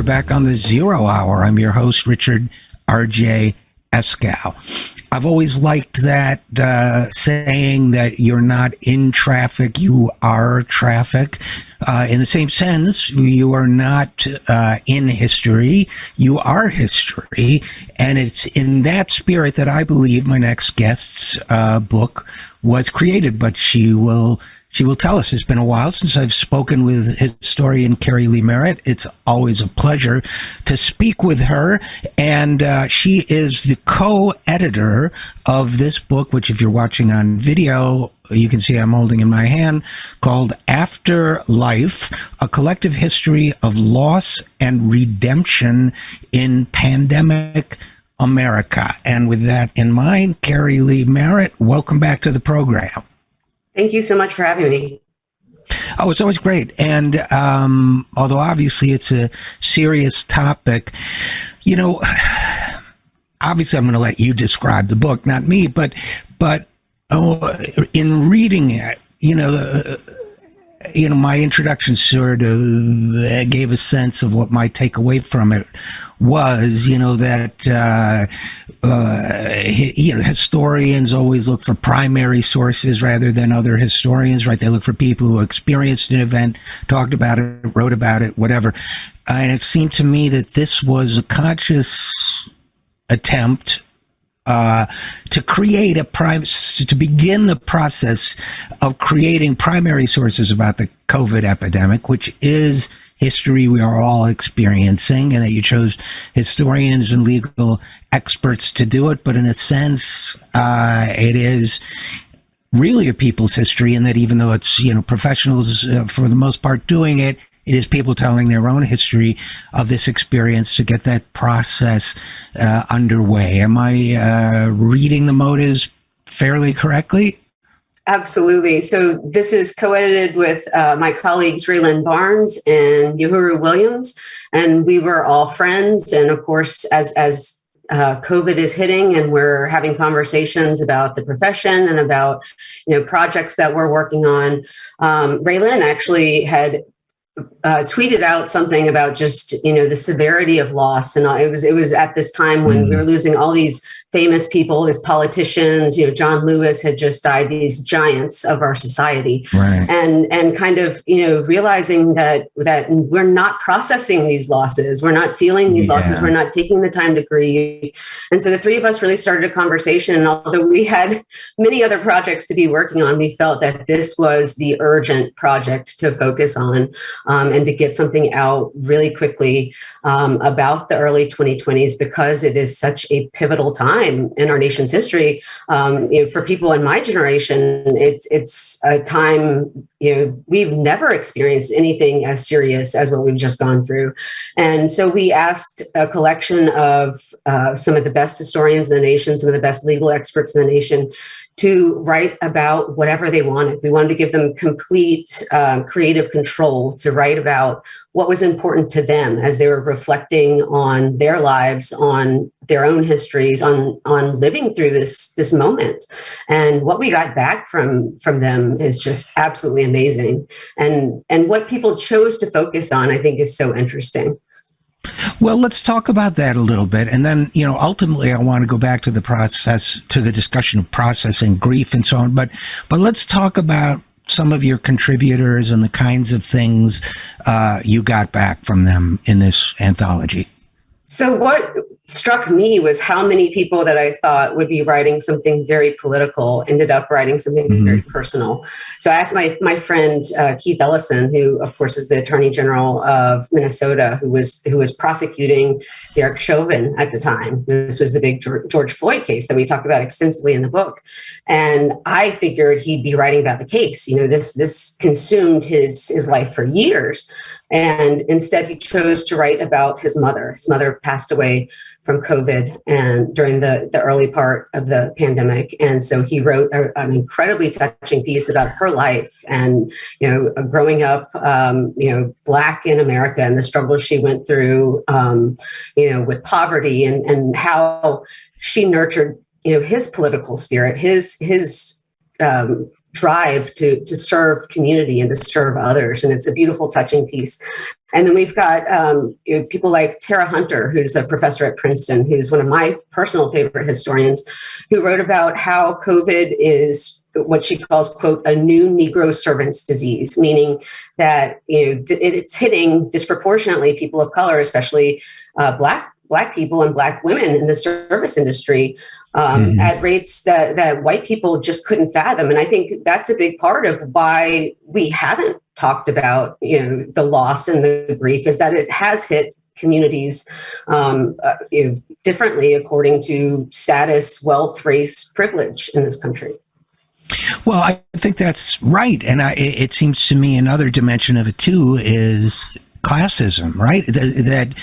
back on the Zero Hour. I'm your host, Richard RJ Eskow. I've always liked that saying that you're not in traffic, you are traffic. In the same sense, you are not in history, you are history. And it's in that spirit that I believe my next guest's book was created, but she will tell us. It's been a while since I've spoken with historian Keri Merritt. It's always a pleasure to speak with her. And she is the co-editor of this book, which if you're watching on video, you can see I'm holding in my hand, called After Life, A Collective History of Loss and Redemption in Pandemic America. And with that in mind, Keri Merritt, welcome back to the program. Thank you so much for having me. Oh, it's always great. And although obviously it's a serious topic, you know, obviously I'm going to let you describe the book, not me, but in reading it, my introduction sort of gave a sense of what my takeaway from it was, that historians always look for primary sources rather than other historians, right? They look for people who experienced an event, talked about it, wrote about it, whatever. And it seemed to me that this was a conscious attempt to create to begin the process of creating primary sources about the COVID epidemic, which is history we are all experiencing, and that you chose historians and legal experts to do it. But in a sense, it is really a people's history, and that even though it's, professionals for the most part doing it, it is people telling their own history of this experience to get that process underway. Am I reading the motives fairly correctly? Absolutely. So this is co-edited with my colleagues Raylan Barnes and Uhuru Williams, and we were all friends. And of course, as COVID is hitting and we're having conversations about the profession and about projects that we're working on, Raylan actually had tweeted out something about just the severity of loss, and it was at this time when we were losing all these famous people as politicians. John Lewis had just died, these giants of our society, right. and kind of realizing that we're not processing these losses, we're not feeling these losses, we're not taking the time to grieve. And so the three of us really started a conversation, and although we had many other projects to be working on, we felt that this was the urgent project to focus on. And to get something out really quickly about the early 2020s, because it is such a pivotal time in our nation's history. For people in my generation, it's a time we've never experienced anything as serious as what we've just gone through. And so we asked a collection of some of the best historians in the nation, some of the best legal experts in the nation, to write about whatever they wanted. We wanted to give them complete creative control to write about what was important to them as they were reflecting on their lives, on their own histories, on living through this moment. And what we got back from them is just absolutely amazing. And what people chose to focus on, I think, is so interesting. Well, let's talk about that a little bit. And then, ultimately I want to go back to the process, to the discussion of processing grief and so on. But let's talk about some of your contributors and the kinds of things you got back from them in this anthology. So what struck me was how many people that I thought would be writing something very political ended up writing something very personal. So I asked my friend Keith Ellison, who of course is the Attorney General of Minnesota, who was prosecuting Derek Chauvin at the time. This was the big George Floyd case that we talk about extensively in the book. And I figured he'd be writing about the case. This consumed his life for years. And instead, he chose to write about his mother. His mother passed away from COVID and during the early part of the pandemic. And so he wrote an incredibly touching piece about her life and, growing up, Black in America and the struggles she went through, with poverty and how she nurtured, his political spirit, his drive to serve community and to serve others. And it's a beautiful, touching piece. And then we've got people like Tara Hunter, who's a professor at Princeton, who's one of my personal favorite historians, who wrote about how COVID is what she calls, quote, a new Negro servants disease, meaning that it's hitting disproportionately people of color, especially Black people and Black women in the service industry at rates that white people just couldn't fathom. And I think that's a big part of why we haven't talked about the loss and the grief, is that it has hit communities differently according to status, wealth, race, privilege in this country. Well, I think that's right. And it seems to me another dimension of it, too, is classism, right? That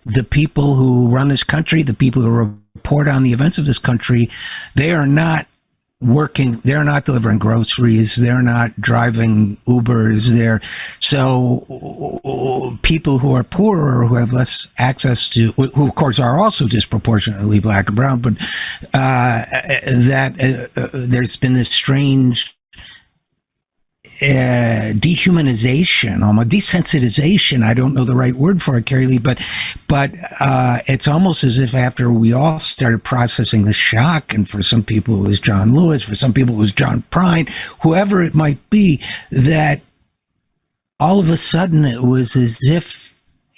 the people who run this country, the people who report on the events of this country, they are not working, they're not delivering groceries, they're not driving Ubers, so people who are poorer, who have less access to, who of course are also disproportionately Black and brown, but there's been this strange dehumanization, almost desensitization. I don't know the right word for it, Keri Leigh, but it's almost as if after we all started processing the shock, and for some people it was John Lewis, for some people it was John Prine, whoever it might be, that all of a sudden it was as if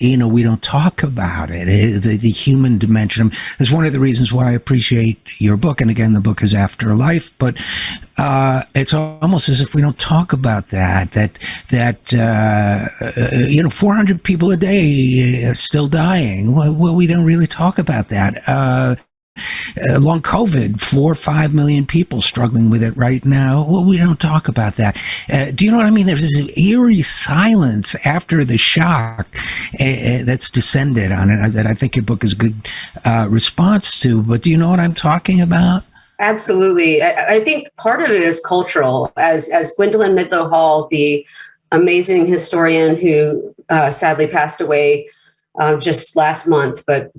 we don't talk about it. The human dimension is one of the reasons why I appreciate your book. And again, the book is Afterlife, but it's almost as if we don't talk about that 400 people a day are still dying. Well, we don't really talk about that. Long COVID, 4 or 5 million people struggling with it right now. Well, we don't talk about that. Do you know what I mean? There's this eerie silence after the shock that's descended on it that I think your book is a good response to. But do you know what I'm talking about? Absolutely. I think part of it is cultural. As Gwendolyn Midlow Hall, the amazing historian who sadly passed away just last month, but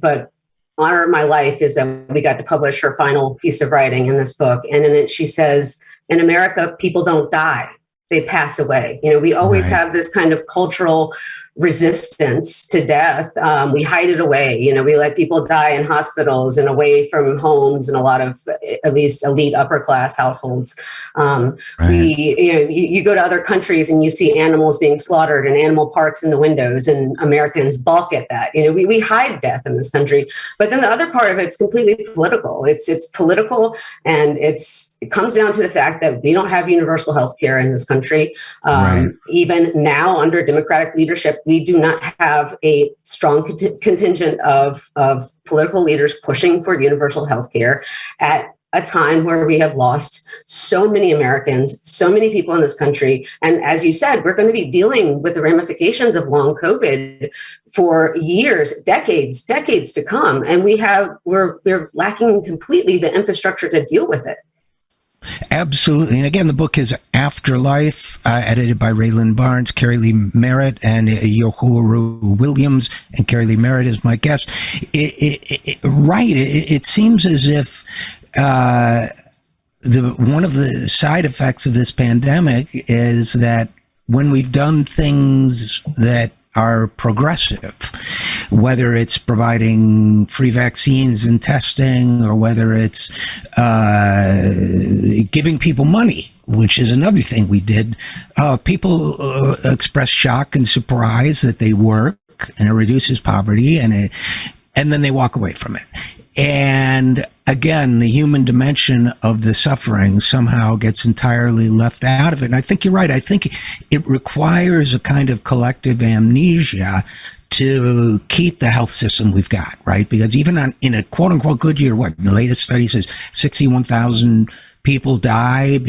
honor of my life is that we got to publish her final piece of writing in this book. And in it, she says, in America, people don't die, they pass away. We always have this kind of cultural resistance to death. We hide it away. We let people die in hospitals and away from homes in a lot of at least elite upper class households. You go to other countries and you see animals being slaughtered and animal parts in the windows, and Americans balk at that. We hide death in this country. But then the other part of it's completely political. It's political, and it comes down to the fact that we don't have universal health care in this country. Even now, under Democratic leadership, we do not have a strong contingent of political leaders pushing for universal health care at a time where we have lost so many Americans, so many people in this country. And as you said, we're going to be dealing with the ramifications of long COVID for years, decades to come. And we're lacking completely the infrastructure to deal with it. Absolutely. And again, the book is Afterlife, edited by Raylan Barnes, Keri Leigh Merritt, and Yohuru Williams. And Keri Leigh Merritt is my guest. It seems as if one of the side effects of this pandemic is that when we've done things that are progressive, whether it's providing free vaccines and testing, or whether it's giving people money, which is another thing we did, people express shock and surprise that they work and it reduces poverty, and then they walk away from it. And again, the human dimension of the suffering somehow gets entirely left out of it. And I think you're right. I think it requires a kind of collective amnesia to keep the health system we've got, right? Because even in a quote unquote good year, the latest study says 61,000 people die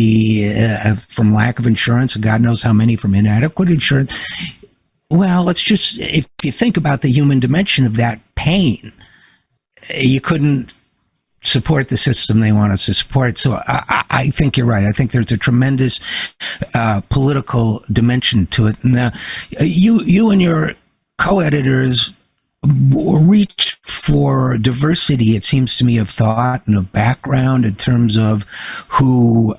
from lack of insurance, and God knows how many from inadequate insurance. Well, if you think about the human dimension of that pain, you couldn't support the system they want us to support. So I think you're right. I think there's a tremendous political dimension to it. Now, you and your co-editors reach for diversity, it seems to me, of thought and of background in terms of who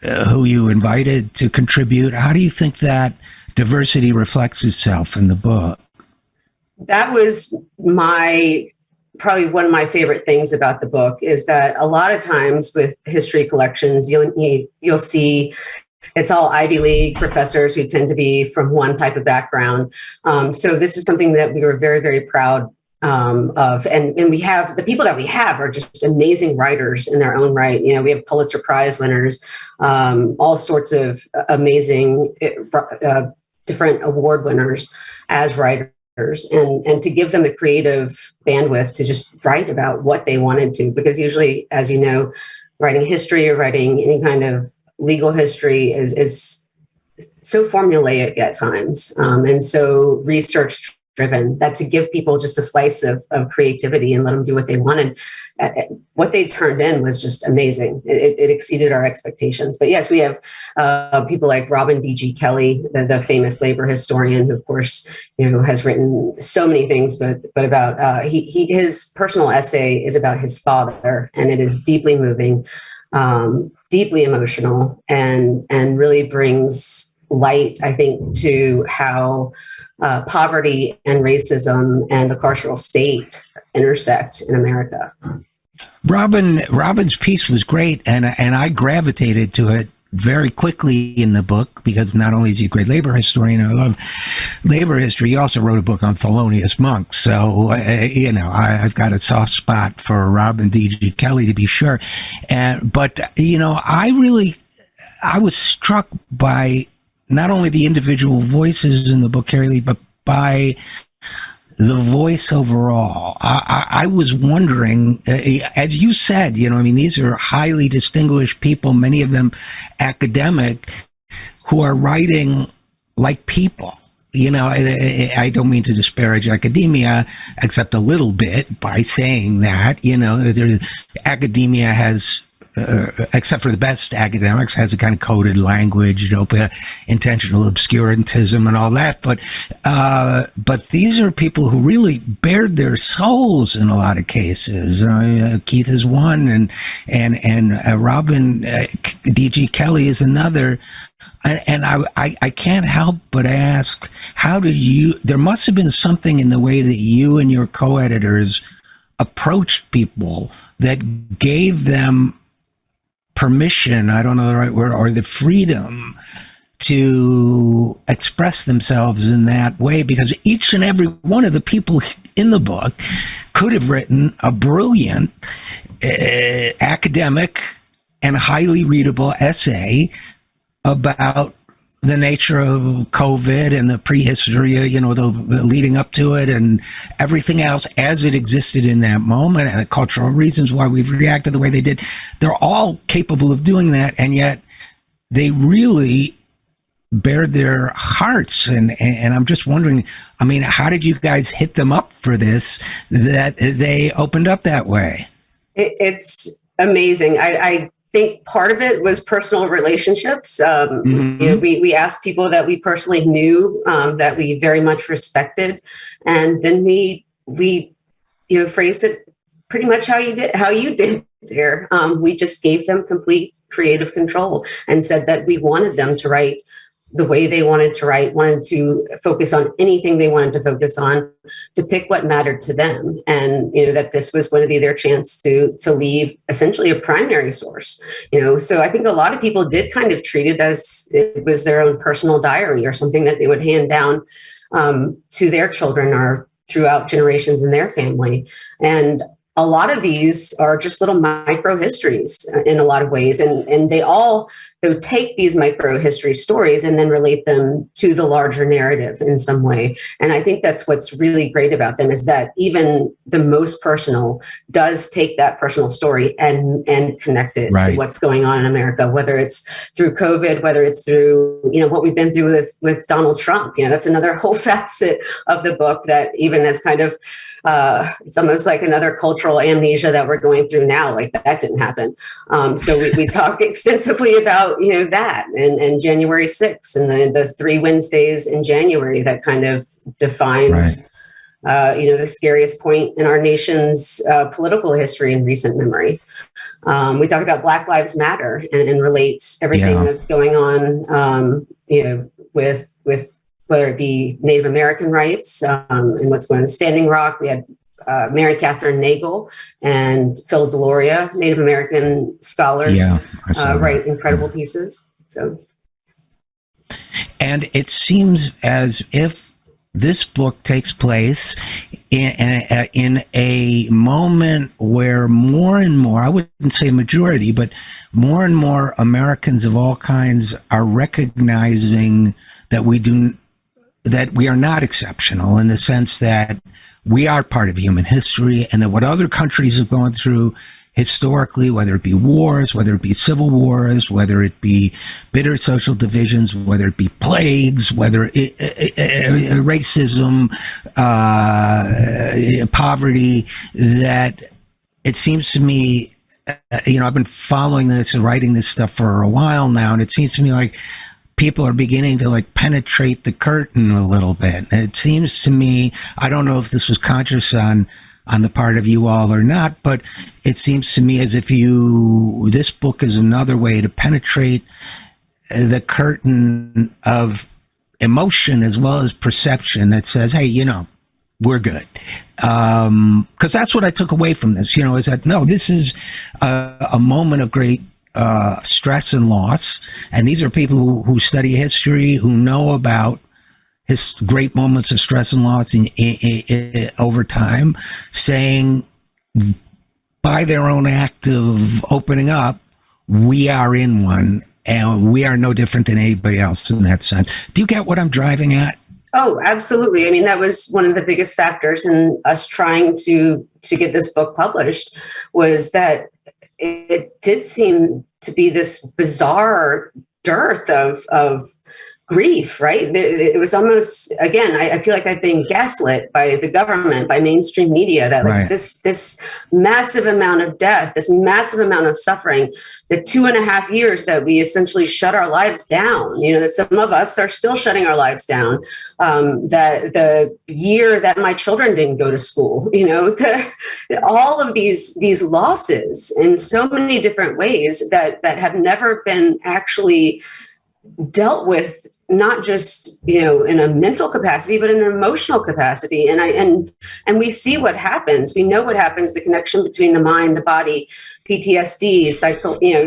you invited to contribute. How do you think that diversity reflects itself in the book. That was probably one of my favorite things about the book, is that a lot of times with history collections, you'll see it's all Ivy League professors who tend to be from one type of background. So this is something that we were very, very proud of. And we have, the people that we have are just amazing writers in their own right. We have Pulitzer Prize winners, all sorts of amazing different award winners as writers. And to give them the creative bandwidth to just write about what they wanted to, because usually, as you know, writing history or writing any kind of legal history is so formulaic at times, and so research driven, that to give people just a slice of creativity and let them do what they wanted, what they turned in was just amazing. It exceeded our expectations. But yes, we have people like Robin D.G. Kelly, the famous labor historian, who of course has written so many things, but about his personal essay is about his father, and it is deeply moving, deeply emotional, and really brings light, I think, to how poverty and racism and the carceral state intersect in America. Robin's piece was great, and I gravitated to it very quickly in the book, because not only is he a great labor historian, I love labor history, he also wrote a book on Thelonious Monk. So, I've got a soft spot for Robin D.G. Kelly, to be sure. But I was struck by not only the individual voices in the book, Keri Leigh, but by the voice overall. I was wondering, as you said, these are highly distinguished people, many of them academic, who are writing like people. I don't mean to disparage academia, except a little bit, by saying that, academia has, except for the best academics, has a kind of coded language, intentional obscurantism and all that. But these are people who really bared their souls in a lot of cases. Keith is one, and Robin D.G. Kelly is another. And I can't help but ask, there must have been something in the way that you and your co-editors approached people that gave them permission, I don't know the right word, or the freedom to express themselves in that way, because each and every one of the people in the book could have written a brilliant academic and highly readable essay about the nature of COVID and the prehistory, the leading up to it and everything else as it existed in that moment, and the cultural reasons why we've reacted the way they did. They're all capable of doing that, and yet they really bared their hearts. And I'm just wondering, how did you guys hit them up for this, that they opened up that way? It's amazing. I think part of it was personal relationships. We asked people that we personally knew, that we very much respected, and then we phrased it pretty much how you did there. We just gave them complete creative control and said that we wanted them to write the way they wanted to write, wanted to focus on anything they wanted to focus on, to pick what mattered to them. And, that this was going to be their chance to leave essentially a primary source, So I think a lot of people did kind of treat it as it was their own personal diary, or something that they would hand down to their children or throughout generations in their family. And a lot of these are just little micro histories in a lot of ways. And they all, they'll take these micro history stories and then relate them to the larger narrative in some way. And I think that's what's really great about them, is that even the most personal does take that personal story and connect it to what's going on in America, whether it's through COVID, whether it's through, what we've been through with Donald Trump. That's another whole facet of the book that even as kind of, it's almost like another cultural amnesia that we're going through now. Like that didn't happen. So we talk extensively about, that and January 6th and the 3 Wednesdays in January that kind of defined, the scariest point in our nation's political history in recent memory. We talk about Black Lives Matter and relate everything that's going on, with whether it be Native American rights and what's going on in Standing Rock. We had Mary Catherine Nagel and Phil Deloria, Native American scholars, write incredible pieces. So, and it seems as if this book takes place in a moment where more and more, I wouldn't say majority, but more and more Americans of all kinds are recognizing that we are not exceptional, in the sense that we are part of human history, and that what other countries have gone through historically, whether it be wars, whether it be civil wars, whether it be bitter social divisions, whether it be plagues, whether racism, poverty, that it seems to me, I've been following this and writing this stuff for a while now, and it seems to me like people are beginning to penetrate the curtain a little bit. It seems to me, I don't know if this was conscious on the part of you all or not, but it seems to me as if this book is another way to penetrate the curtain of emotion as well as perception that says, hey, we're good. Because that's what I took away from this, is that, no, this is a moment of great stress and loss. And these are people who study history, who know about his great moments of stress and loss over time, saying by their own act of opening up, we are in one, and we are no different than anybody else in that sense. Do you get what I'm driving at? Oh, absolutely. I mean, that was one of the biggest factors in us trying to get this book published, was that it did seem to be this bizarre dearth of grief, right? It was almost, again, I feel like I've been gaslit by the government, by mainstream media, that right. this massive amount of death, this massive amount of suffering, the 2.5 years that we essentially shut our lives down, that some of us are still shutting our lives down, that the year that my children didn't go to school, all of these losses in so many different ways that have never been actually dealt with, not just in a mental capacity, but in an emotional capacity. And we see what happens. We know what happens. The connection between the mind, the body, PTSD,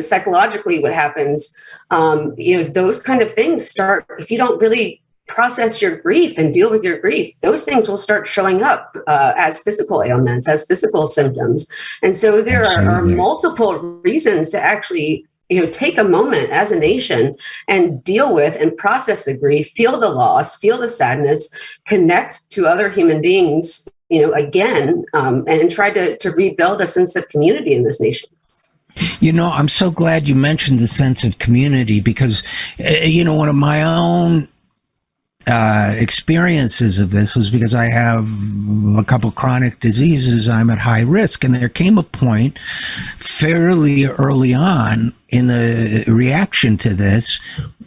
psychologically, what happens. Those kind of things start, if you don't really process your grief and deal with your grief, those things will start showing up as physical ailments, as physical symptoms. And so there are multiple reasons to actually take a moment as a nation and deal with and process the grief, feel the loss, feel the sadness, connect to other human beings, again, and try to rebuild a sense of community in this nation. I'm so glad you mentioned the sense of community, because, one of my own experiences of this was because I have a couple chronic diseases. I'm at high risk, and there came a point fairly early on in the reaction to this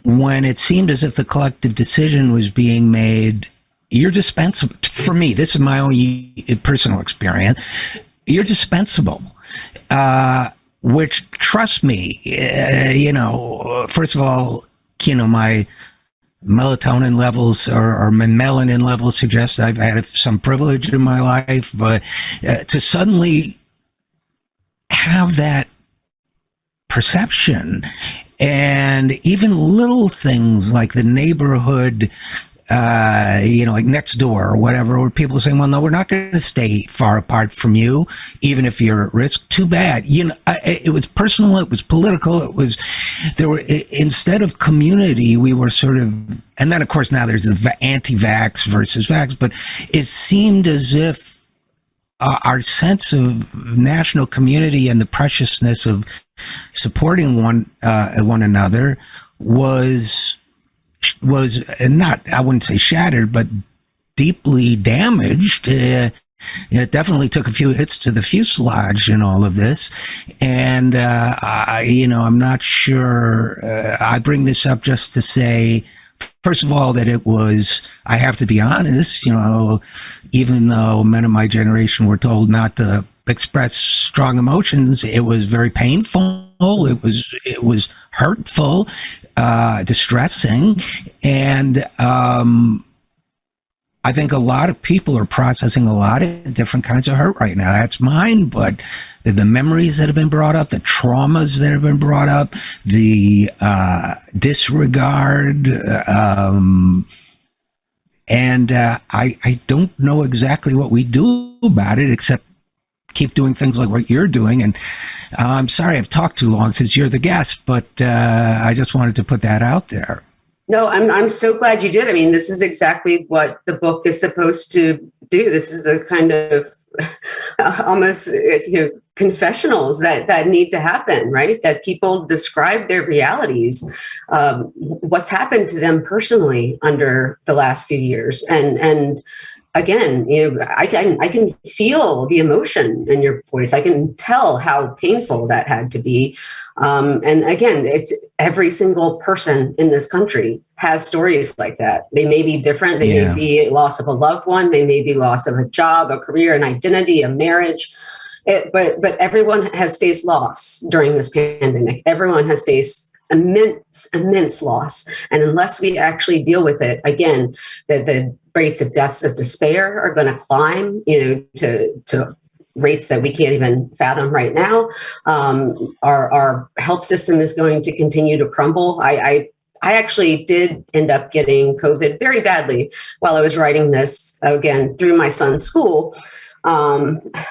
when it seemed as if the collective decision was being made, you're dispensable. For me, this is my own personal experience, you're dispensable. Which, trust me, first of all, my melatonin levels or melanin levels suggest I've had some privilege in my life, but to suddenly have that perception, and even little things like the neighborhood, like next door or whatever, where people are saying, well, no, we're not going to stay far apart from you, even if you're at risk. Too bad. It was personal. It was political. Instead of community, we were sort of, and then of course now there's the anti-vax versus vax, but it seemed as if our sense of national community and the preciousness of supporting one another was not, I wouldn't say shattered, but deeply damaged. It definitely took a few hits to the fuselage in all of this. And, I'm not sure. I bring this up just to say, first of all, that it was, I have to be honest, even though men of my generation were told not to express strong emotions, it was very painful. It was hurtful, distressing, and I think a lot of people are processing a lot of different kinds of hurt right now. That's mine, but the memories that have been brought up, the traumas that have been brought up, the disregard, and I don't know exactly what we do about it except keep doing things like what you're doing. And I'm sorry I've talked too long since you're the guest, but I just wanted to put that out there. No, I'm so glad you did. I mean, this is exactly what the book is supposed to do. This is the kind of almost confessionals that need to happen, right? That people describe their realities, what's happened to them personally under the last few years, and again, I can feel the emotion in your voice. I can tell how painful that had to be. And again, it's every single person in this country has stories like that. They may be different. They may be loss of a loved one. They may be loss of a job, a career, an identity, a marriage. But everyone has faced loss during this pandemic. Everyone has faced immense loss. And unless we actually deal with it, again, the rates of deaths of despair are going to climb, to rates that we can't even fathom right now. Our health system is going to continue to crumble. I actually did end up getting COVID very badly while I was writing this, again, through my son's school.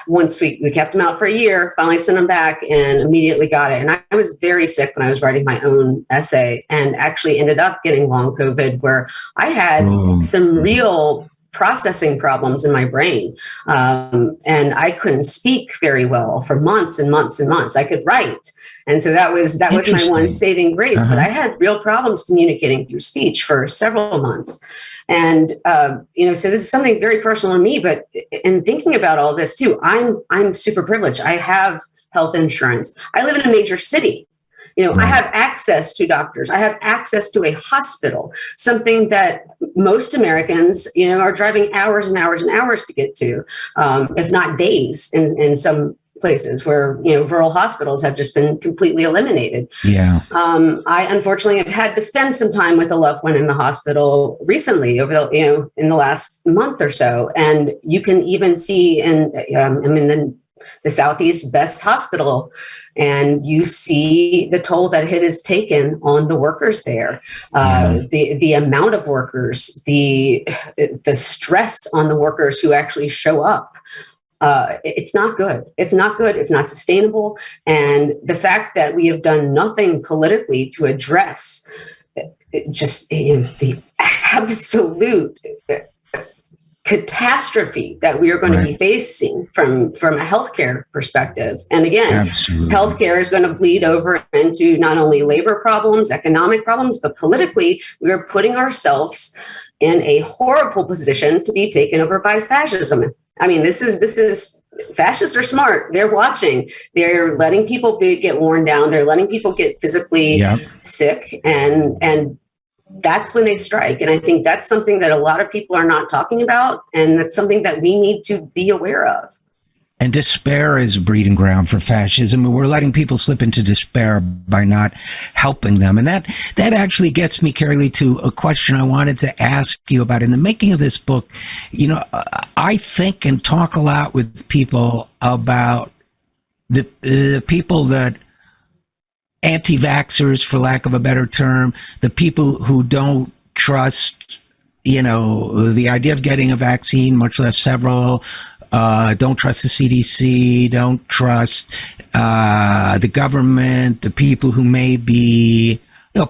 Once we kept him out for a year, finally sent him back and immediately got it. And I was very sick when I was writing my own essay and actually ended up getting long COVID, where I had some real processing problems in my brain. And I couldn't speak very well for months and months and months. I could write. And so that was my one saving grace, but I had real problems communicating through speech for several months. And, so this is something very personal to me, but in thinking about all this too, I'm super privileged. I have health insurance. I live in a major city. I have access to doctors. I have access to a hospital, something that most Americans, are driving hours and hours and hours to get to, if not days in some places where, rural hospitals have just been completely eliminated. Yeah. I unfortunately have had to spend some time with a loved one in the hospital recently in the last month or so. And you can even see I'm in the Southeast best hospital, and you see the toll that it has taken on the workers there, the amount of workers, the stress on the workers who actually show up. It's not good. It's not good. It's not sustainable. And the fact that we have done nothing politically to address just the absolute catastrophe that we are going to be facing from a healthcare perspective. And again, healthcare is going to bleed over into not only labor problems, economic problems, but politically, we are putting ourselves in a horrible position to be taken over by fascism. I mean, this is fascists are smart. They're watching. They're letting people get worn down. They're letting people get physically sick, and that's when they strike. And I think that's something that a lot of people are not talking about, and that's something that we need to be aware of. And despair is a breeding ground for fascism. And we're letting people slip into despair by not helping them. And that actually gets me, Keri Leigh, to a question I wanted to ask you about. In the making of this book, I think and talk a lot with people about the people that anti-vaxxers, for lack of a better term, the people who don't trust, the idea of getting a vaccine, much less several. Don't trust the CDC, don't trust the government, the people who may be,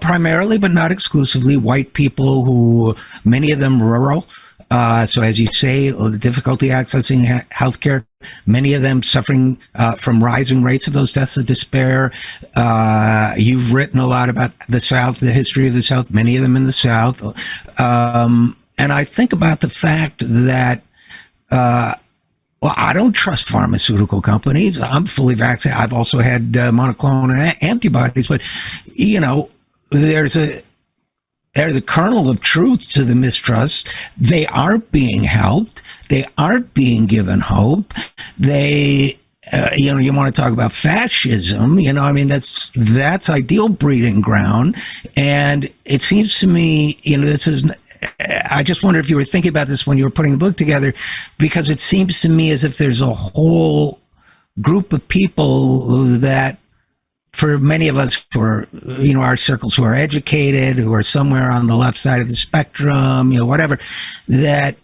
primarily but not exclusively white people, who many of them rural. So as you say, the difficulty accessing healthcare, many of them suffering from rising rates of those deaths of despair. You've written a lot about the South, the history of the South, many of them in the South. And I think about the fact that I don't trust pharmaceutical companies. I'm fully vaccinated. I've also had monoclonal antibodies, but there's a kernel of truth to the mistrust. They aren't being helped. They aren't being given hope. They you want to talk about fascism, I mean, that's ideal breeding ground. And it seems to me, I just wonder if you were thinking about this when you were putting the book together, because it seems to me as if there's a whole group of people that, for many of us who are, our circles, who are educated, who are somewhere on the left side of the spectrum, whatever, that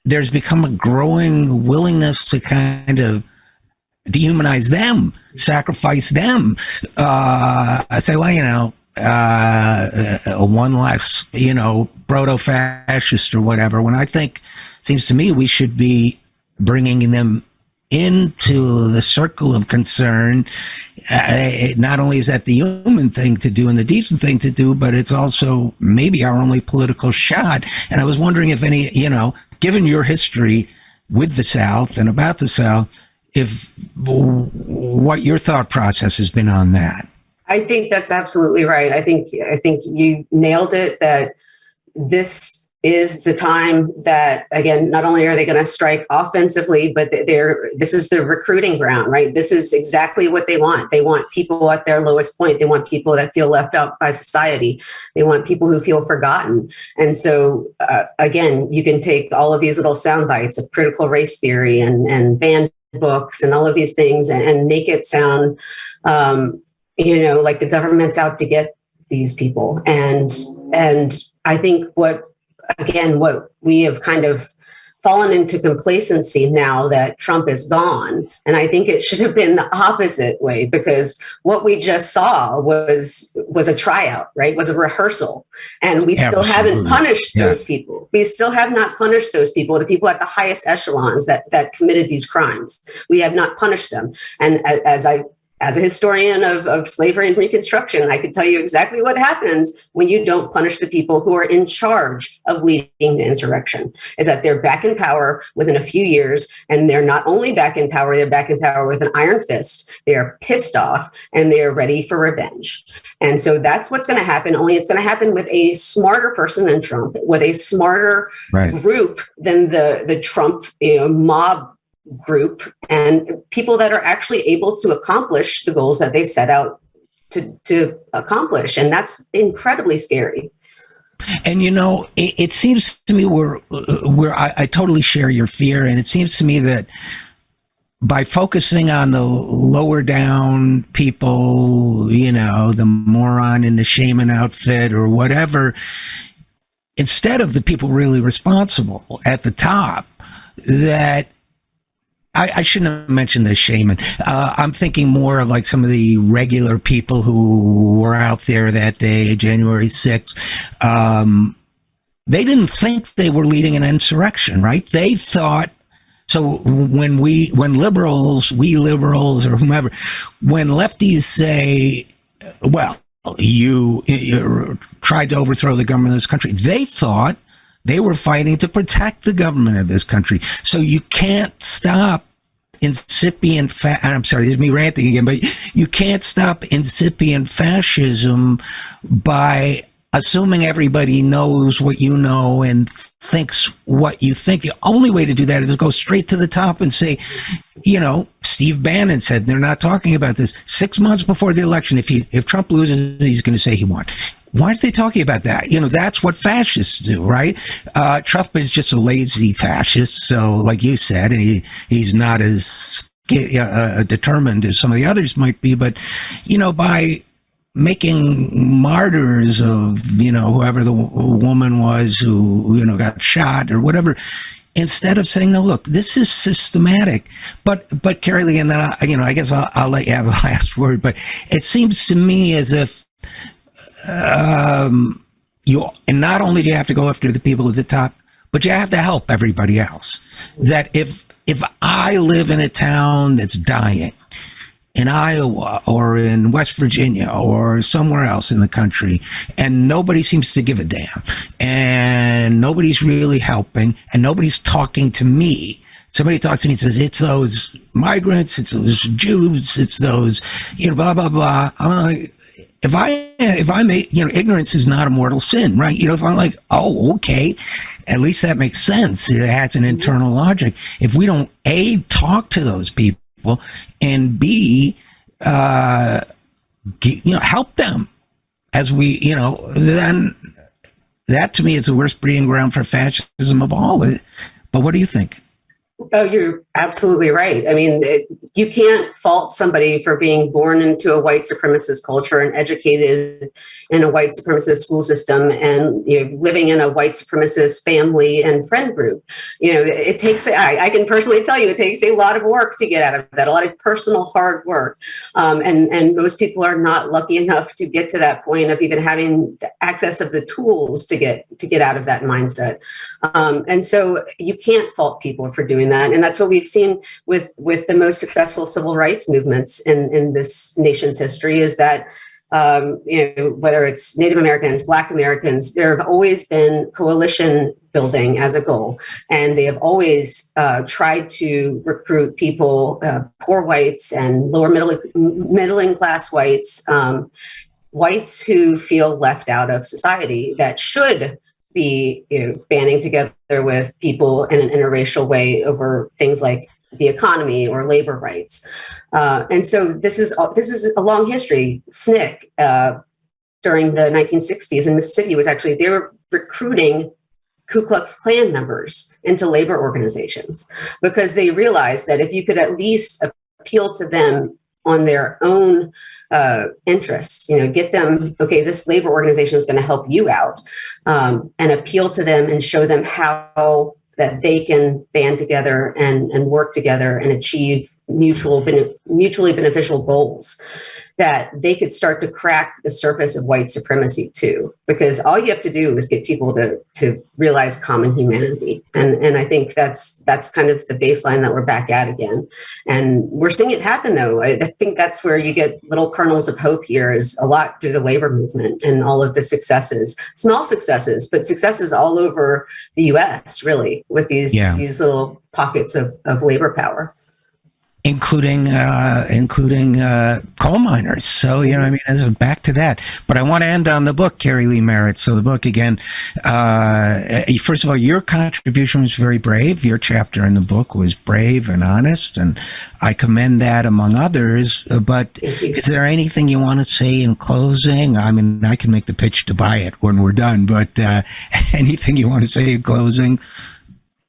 there's become a growing willingness to kind of dehumanize them, sacrifice them. I say, well, one last, proto-fascist or whatever, when I think, seems to me, we should be bringing them into the circle of concern. Not only is that the human thing to do and the decent thing to do, but it's also maybe our only political shot. And I was wondering if any, given your history with the South and about the South, what your thought process has been on that. I think that's absolutely right. I think you nailed it, that this is the time that, again, not only are they going to strike offensively, but this is the recruiting ground, right? This is exactly what they want. They want people at their lowest point. They want people that feel left out by society. They want people who feel forgotten. And so, again, you can take all of these little sound bites of critical race theory and banned books and all of these things and make it sound, like the government's out to get these people. And I think what we have kind of fallen into complacency now that Trump is gone. And I think it should have been the opposite way, because what we just saw was a tryout, right? Was a rehearsal. And we still haven't punished those people. We still have not punished those people, the people at the highest echelons that committed these crimes. We have not punished them. And as a historian of slavery and Reconstruction, I could tell you exactly what happens when you don't punish the people who are in charge of leading the insurrection, is that they're back in power within a few years. And they're not only back in power, they're back in power with an iron fist. They are pissed off and they are ready for revenge. And so that's what's going to happen, only it's going to happen with a smarter person than Trump, with a smarter group than the Trump mob group, and people that are actually able to accomplish the goals that they set out to accomplish. And that's incredibly scary. And it seems to me I totally share your fear, and it seems to me that by focusing on the lower down people, the moron in the shaman outfit or whatever, instead of the people really responsible at the top, that I shouldn't have mentioned the shaman. I'm thinking more of like some of the regular people who were out there that day, January 6th. They didn't think they were leading an insurrection, right? They thought, so when liberals or whomever, when lefties say, well, you tried to overthrow the government of this country, they thought they were fighting to protect the government of this country. So you can't stop incipient I'm sorry, this is me ranting again, but you can't stop incipient fascism by assuming everybody knows what you know and thinks what you think. The only way to do that is to go straight to the top and say, Steve Bannon said, they're not talking about this 6 months before the election. If Trump loses, he's going to say he won. Why aren't they talking about that? That's what fascists do, right? Trump is just a lazy fascist. So like you said, and he's not as determined as some of the others might be, but, by making martyrs of, whoever the woman was who, got shot or whatever, instead of saying, no, look, this is systematic. But Keri Leigh, and then, I guess I'll let you have the last word, but it seems to me as if, and not only do you have to go after the people at the top, but you have to help everybody else. That if I live in a town that's dying in Iowa or in West Virginia or somewhere else in the country, and nobody seems to give a damn, and nobody's really helping, and nobody's talking to me. Somebody talks to me and says, it's those migrants, it's those Jews, it's those, blah, blah, blah. I'm like, if I make, ignorance is not a mortal sin, right? If I'm like, oh, okay, at least that makes sense. It has an internal logic. If we don't talk to those people, people, and B, help them as we, then that to me is the worst breeding ground for fascism of all. But what do you think? Oh, you're absolutely right. I mean, you can't fault somebody for being born into a white supremacist culture and educated in a white supremacist school system and living in a white supremacist family and friend group. It takes, I can personally tell you, it takes a lot of work to get out of that, a lot of personal hard work. And most people are not lucky enough to get to that point of even having the access of the tools to get out of that mindset. And so you can't fault people for doing that. And that's what we've seen with the most successful civil rights movements in this nation's history, is that whether it's Native Americans, Black Americans, there have always been coalition building as a goal. And they have always tried to recruit people, poor whites and lower middling class whites, whites who feel left out of society, that should be banding together with people in an interracial way over things like the economy or labor rights. And so this is a long history. SNCC during the 1960s in Mississippi they were recruiting Ku Klux Klan members into labor organizations because they realized that if you could at least appeal to them on their own interests, get them, okay, this labor organization is going to help you out, and appeal to them and show them how that they can band together and work together and achieve mutually beneficial goals, that they could start to crack the surface of white supremacy too. Because all you have to do is get people to realize common humanity. And I think that's kind of the baseline that we're back at again. And we're seeing it happen though. I think that's where you get little kernels of hope here, is a lot through the labor movement and all of the successes, small successes, but successes all over the US really, with these little pockets of labor power. Including coal miners. So, it's back to that. But I want to end on the book, Keri Leigh Merritt. So the book, again, first of all, your contribution was very brave. Your chapter in the book was brave and honest, and I commend that among others. But is there anything you want to say in closing? I mean, I can make the pitch to buy it when we're done, but anything you want to say in closing?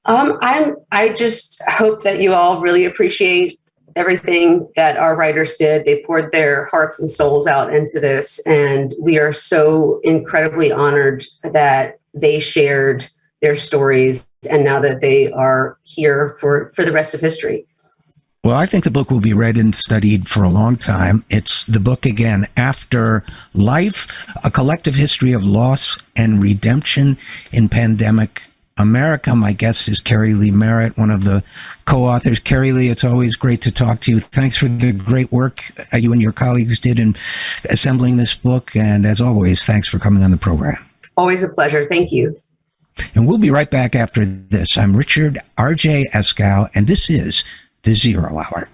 I just hope that you all really appreciate everything that our writers did. They poured their hearts and souls out into this, and we are so incredibly honored that they shared their stories, and now that they are here for the rest of history. Well, I think the book will be read and studied for a long time. It's the book, again, After Life, A Collective History of Loss and Redemption in Pandemic America. My guest is Keri Leigh Merritt, one of the co-authors. Keri Leigh, it's always great to talk to you. Thanks for the great work you and your colleagues did in assembling this book. And as always, thanks for coming on the program. Always a pleasure. Thank you. And we'll be right back after this. I'm Richard RJ Eskow, and this is The Zero Hour.